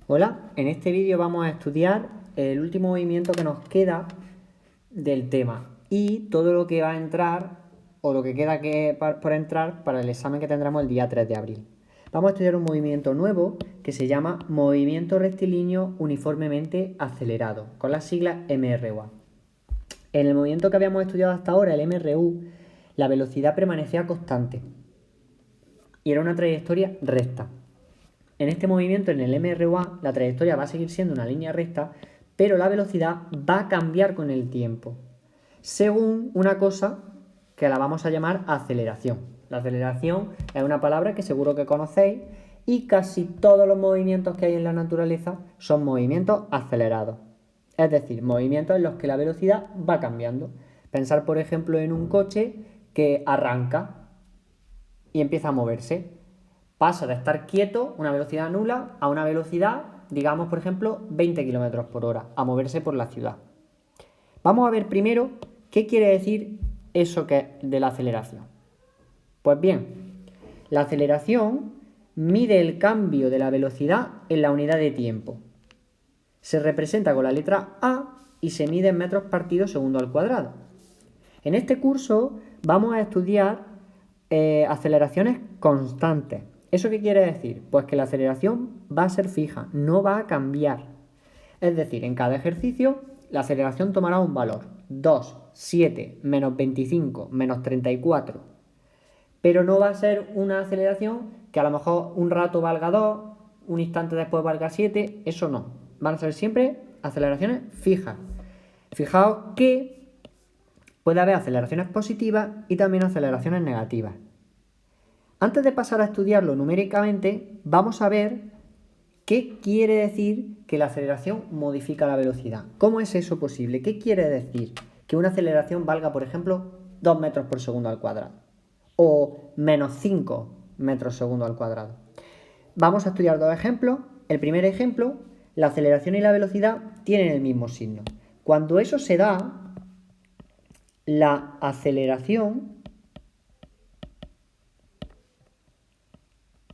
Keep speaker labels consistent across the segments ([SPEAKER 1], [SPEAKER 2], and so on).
[SPEAKER 1] Hola, en este vídeo vamos a estudiar el último movimiento que nos queda del tema y todo lo que va a entrar o lo que queda por entrar para el examen que tendremos el día 3 de abril. Vamos a estudiar un movimiento nuevo que se llama movimiento rectilíneo uniformemente acelerado, con las siglas MRUA. En el movimiento que habíamos estudiado hasta ahora, el MRU, la velocidad permanecía constante y era una trayectoria recta. En este movimiento, en el MRUA, la trayectoria va a seguir siendo una línea recta, pero la velocidad va a cambiar con el tiempo, según una cosa que la vamos a llamar aceleración. La aceleración es una palabra que seguro que conocéis y casi todos los movimientos que hay en la naturaleza son movimientos acelerados. Es decir, movimientos en los que la velocidad va cambiando. Pensar, por ejemplo, en un coche que arranca y empieza a moverse. Pasa de estar quieto, una velocidad nula, a una velocidad, digamos, por ejemplo, 20 km por hora, a moverse por la ciudad. Vamos a ver primero qué quiere decir eso de la aceleración. Pues bien, la aceleración mide el cambio de la velocidad en la unidad de tiempo. Se representa con la letra A y se mide en metros partidos segundo al cuadrado. En este curso vamos a estudiar aceleraciones constantes. ¿Eso qué quiere decir? Pues que la aceleración va a ser fija, no va a cambiar. Es decir, en cada ejercicio la aceleración tomará un valor. 2, 7, menos 25, menos 34. Pero no va a ser una aceleración que a lo mejor un rato valga 2, un instante después valga 7. Eso no. Van a ser siempre aceleraciones fijas. Fijaos que puede haber aceleraciones positivas y también aceleraciones negativas. Antes de pasar a estudiarlo numéricamente, vamos a ver qué quiere decir que la aceleración modifica la velocidad. ¿Cómo es eso posible? ¿Qué quiere decir que una aceleración valga, por ejemplo, 2 metros por segundo al cuadrado? O menos 5 metros por segundo al cuadrado. Vamos a estudiar dos ejemplos. El primer ejemplo, la aceleración y la velocidad tienen el mismo signo. Cuando eso se da, la aceleración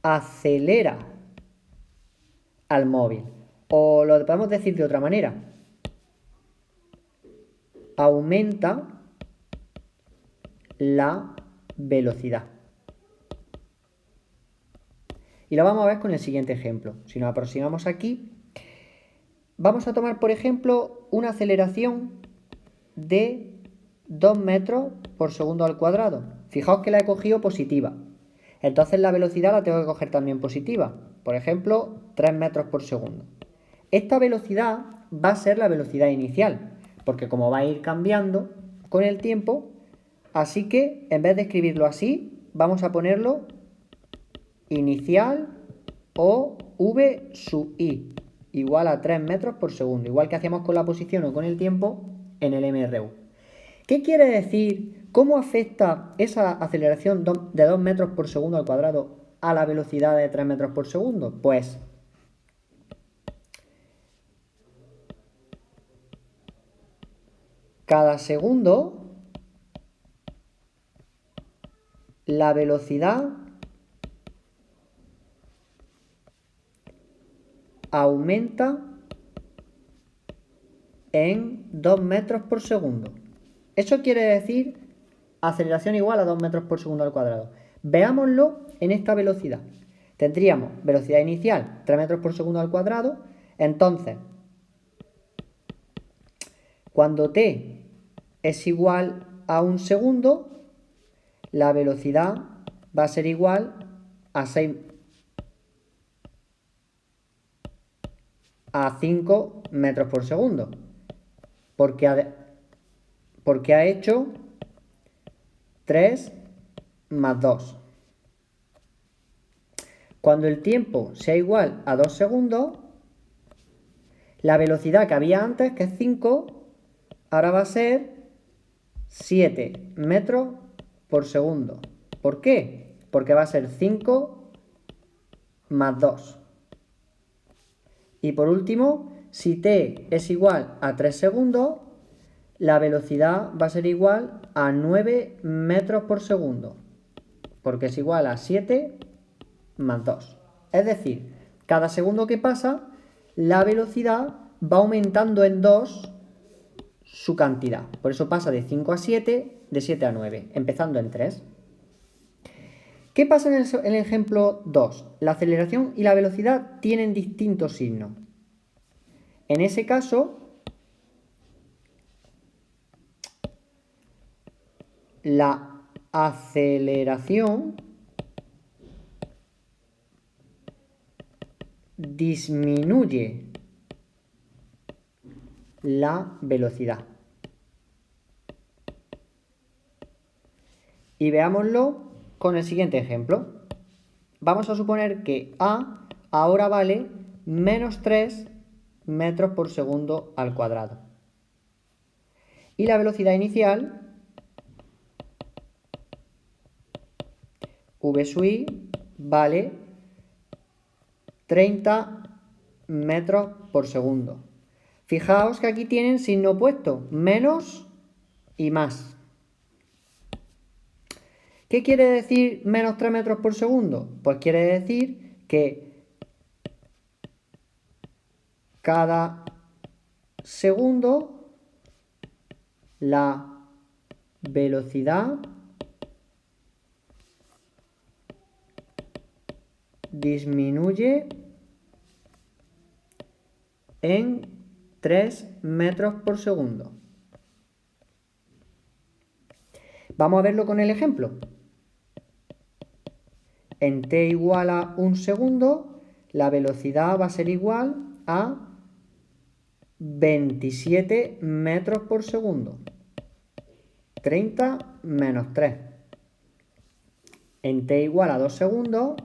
[SPEAKER 1] acelera al móvil. O lo podemos decir de otra manera. Aumenta la velocidad. Y lo vamos a ver con el siguiente ejemplo. Si nos aproximamos aquí, vamos a tomar, por ejemplo, una aceleración de 2 metros por segundo al cuadrado. Fijaos que la he cogido positiva. Entonces la velocidad la tengo que coger también positiva. Por ejemplo, 3 metros por segundo. Esta velocidad va a ser la velocidad inicial, porque como va a ir cambiando con el tiempo, así que en vez de escribirlo así, vamos a ponerlo inicial o v sub i, igual a 3 metros por segundo, igual que hacíamos con la posición o con el tiempo en el MRU. ¿Qué quiere decir? ¿Cómo afecta esa aceleración de 2 metros por segundo al cuadrado a la velocidad de 3 metros por segundo? Pues cada segundo la velocidad aumenta en 2 metros por segundo. Eso quiere decir aceleración igual a 2 metros por segundo al cuadrado. Veámoslo en esta velocidad. Tendríamos velocidad inicial 3 metros por segundo al cuadrado. Entonces, cuando t es igual a un segundo, la velocidad va a ser igual a 5 metros por segundo. Porque ha hecho 3 más 2. Cuando el tiempo sea igual a 2 segundos, la velocidad que había antes, que es 5, ahora va a ser 7 metros por segundo. ¿Por qué? Porque va a ser 5 más 2. Y por último, si t es igual a 3 segundos, la velocidad va a ser igual a 9 metros por segundo, porque es igual a 7 más 2. Es decir, cada segundo que pasa, la velocidad va aumentando en 2 su cantidad. Por eso pasa de 5 a 7, de 7 a 9, empezando en 3. ¿Qué pasa en el ejemplo 2? La aceleración y la velocidad tienen distintos signos. En ese caso, la aceleración disminuye la velocidad. Y veámoslo con el siguiente ejemplo. Vamos a suponer que A ahora vale menos 3 metros por segundo al cuadrado. Y la velocidad inicial, v sub i, vale 30 metros por segundo. Fijaos que aquí tienen signo opuesto, menos y más. ¿Qué quiere decir menos 3 metros por segundo? Pues quiere decir que cada segundo la velocidad disminuye en 3 metros por segundo. Vamos a verlo con el ejemplo. En t igual a 1 segundo, la velocidad va a ser igual a 27 metros por segundo. 30 menos 3. En t igual a 2 segundos,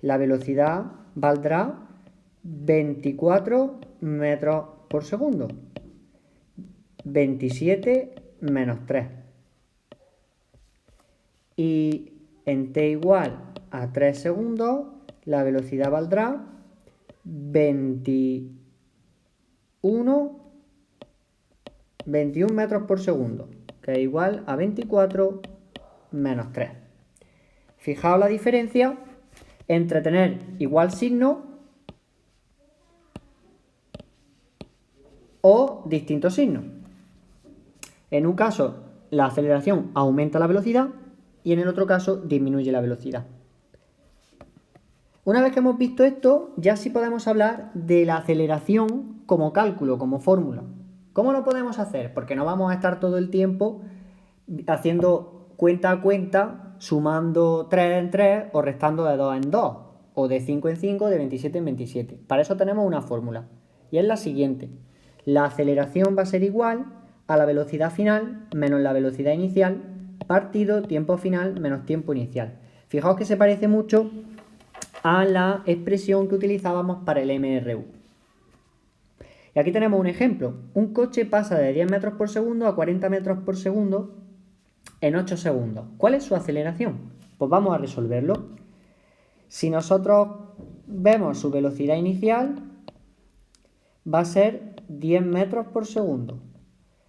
[SPEAKER 1] la velocidad valdrá 24 metros por segundo. 27 menos 3. Y en t igual a 3 segundos, la velocidad valdrá 21 metros por segundo, que es igual a 24 menos 3. Fijaos la diferencia entre tener igual signo o distintos signos. En un caso, la aceleración aumenta la velocidad y en el otro caso disminuye la velocidad. Una vez que hemos visto esto, ya sí podemos hablar de la aceleración como cálculo, como fórmula. ¿Cómo lo podemos hacer? Porque no vamos a estar todo el tiempo haciendo cuenta a cuenta, sumando 3 en 3 o restando de 2 en 2, o de 5 en 5, de 27 en 27. Para eso tenemos una fórmula, y es la siguiente. La aceleración va a ser igual a la velocidad final menos la velocidad inicial, partido tiempo final menos tiempo inicial. Fijaos que se parece mucho a la expresión que utilizábamos para el MRU. Y aquí tenemos un ejemplo. Un coche pasa de 10 metros por segundo a 40 metros por segundo en 8 segundos. ¿Cuál es su aceleración? Pues vamos a resolverlo. Si nosotros vemos su velocidad inicial, va a ser 10 metros por segundo.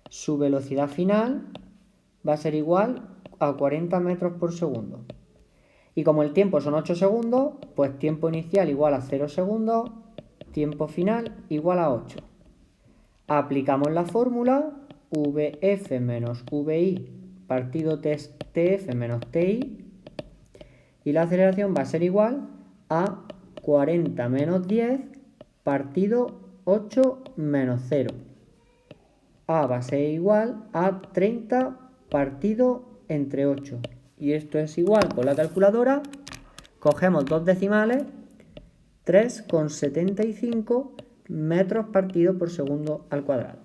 [SPEAKER 1] Su velocidad final va a ser igual a 40 metros por segundo. Y como el tiempo son 8 segundos, pues tiempo inicial igual a 0 segundos, tiempo final igual a 8. Aplicamos la fórmula Vf menos Vi partido Tf menos Ti, y la aceleración va a ser igual a 40 menos 10 partido 8 menos 0. A va a ser igual a 30 partido entre 8. Y esto es igual, con la calculadora, cogemos dos decimales, 3,75 metros partido por segundo al cuadrado.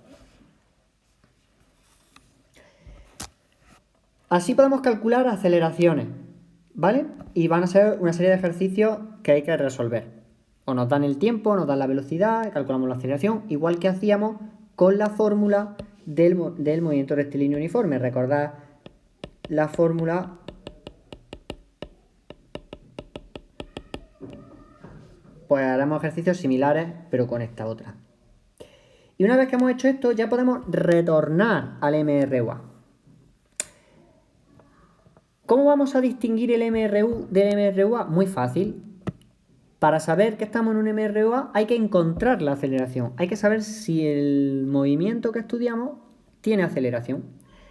[SPEAKER 1] Así podemos calcular aceleraciones, ¿vale? Y van a ser una serie de ejercicios que hay que resolver. O nos dan el tiempo, nos dan la velocidad, calculamos la aceleración, igual que hacíamos con la fórmula del movimiento rectilíneo uniforme. Recordad la fórmula pues haremos ejercicios similares, pero con esta otra. Y una vez que hemos hecho esto, ya podemos retornar al MRUA. ¿Cómo vamos a distinguir el MRU del MRUA? Muy fácil. Para saber que estamos en un MRUA hay que encontrar la aceleración. Hay que saber si el movimiento que estudiamos tiene aceleración.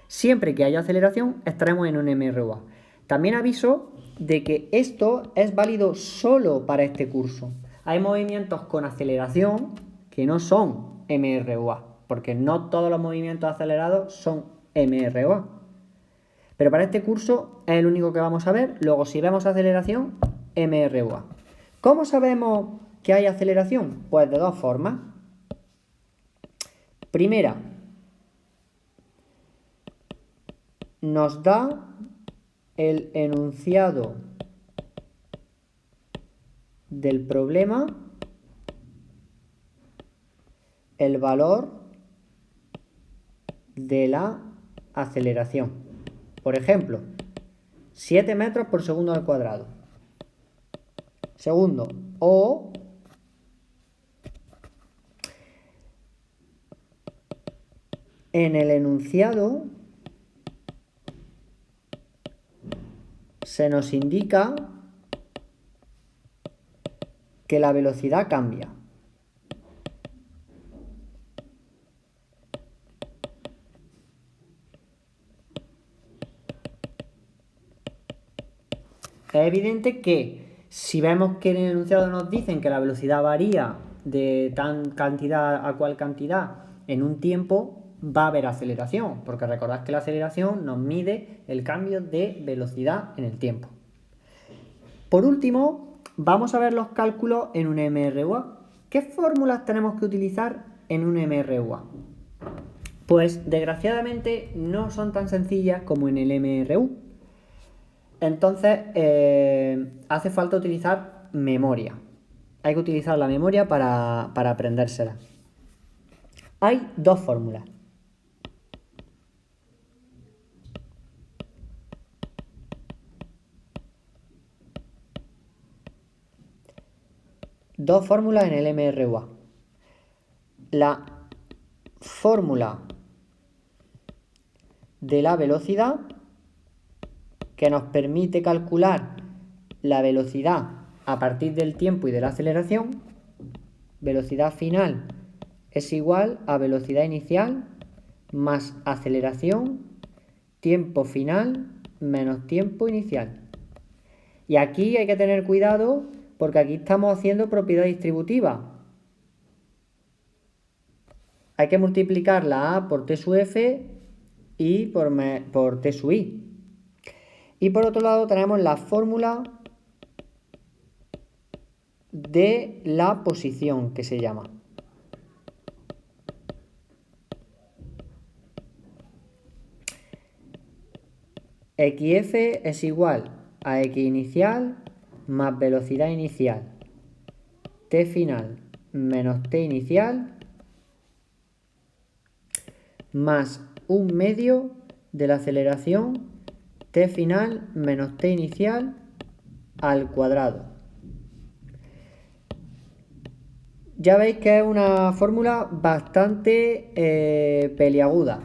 [SPEAKER 1] Siempre que haya aceleración estaremos en un MRUA. También aviso de que esto es válido solo para este curso. Hay movimientos con aceleración que no son MRUA, porque no todos los movimientos acelerados son MRUA. Pero para este curso es el único que vamos a ver. Luego, si vemos aceleración, MRUA. ¿Cómo sabemos que hay aceleración? Pues de dos formas. Primera, nos da el enunciado del problema, el valor de la aceleración. Por ejemplo, 7 metros por segundo al cuadrado. Segundo, o en el enunciado se nos indica que la velocidad cambia. Es evidente que si vemos que en el enunciado nos dicen que la velocidad varía de tan cantidad a cual cantidad en un tiempo, va a haber aceleración, porque recordad que la aceleración nos mide el cambio de velocidad en el tiempo. Por último, vamos a ver los cálculos en un MRUA. ¿Qué fórmulas tenemos que utilizar en un MRUA? Pues desgraciadamente no son tan sencillas como en el MRU. Entonces hace falta utilizar memoria. Hay que utilizar la memoria para aprendérsela. Hay dos fórmulas. Dos fórmulas en el MRUA. La fórmula de la velocidad, que nos permite calcular la velocidad a partir del tiempo y de la aceleración. Velocidad final es igual a velocidad inicial más aceleración, tiempo final menos tiempo inicial. Y aquí hay que tener cuidado porque aquí estamos haciendo propiedad distributiva. Hay que multiplicar la A por T sub F y por T sub I. Y por otro lado tenemos la fórmula de la posición, que se llama. XF es igual a X inicial más velocidad inicial. T final menos T inicial más 1/2 de la aceleración T final menos T inicial al cuadrado. Ya veis que es una fórmula bastante peliaguda,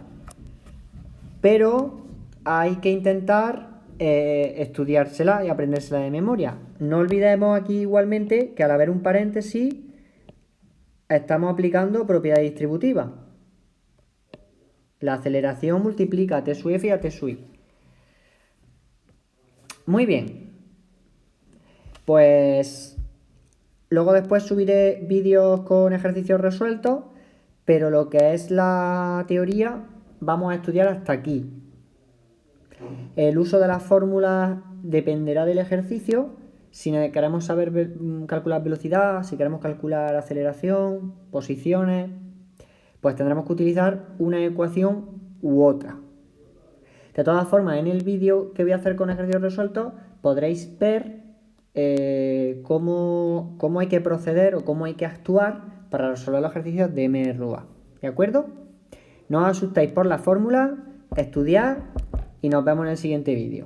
[SPEAKER 1] pero hay que intentar estudiársela y aprendérsela de memoria. No olvidemos aquí igualmente que al haber un paréntesis estamos aplicando propiedad distributiva. La aceleración multiplica a T sub F y a T sub I. Muy bien, pues luego después subiré vídeos con ejercicios resueltos, pero lo que es la teoría vamos a estudiar hasta aquí. El uso de las fórmulas dependerá del ejercicio. Si queremos saber calcular velocidad, si queremos calcular aceleración, posiciones, pues tendremos que utilizar una ecuación u otra. De todas formas, en el vídeo que voy a hacer con ejercicios resueltos podréis ver cómo hay que proceder o cómo hay que actuar para resolver los ejercicios de MRUA. ¿De acuerdo? No os asustéis por la fórmula, estudiad y nos vemos en el siguiente vídeo.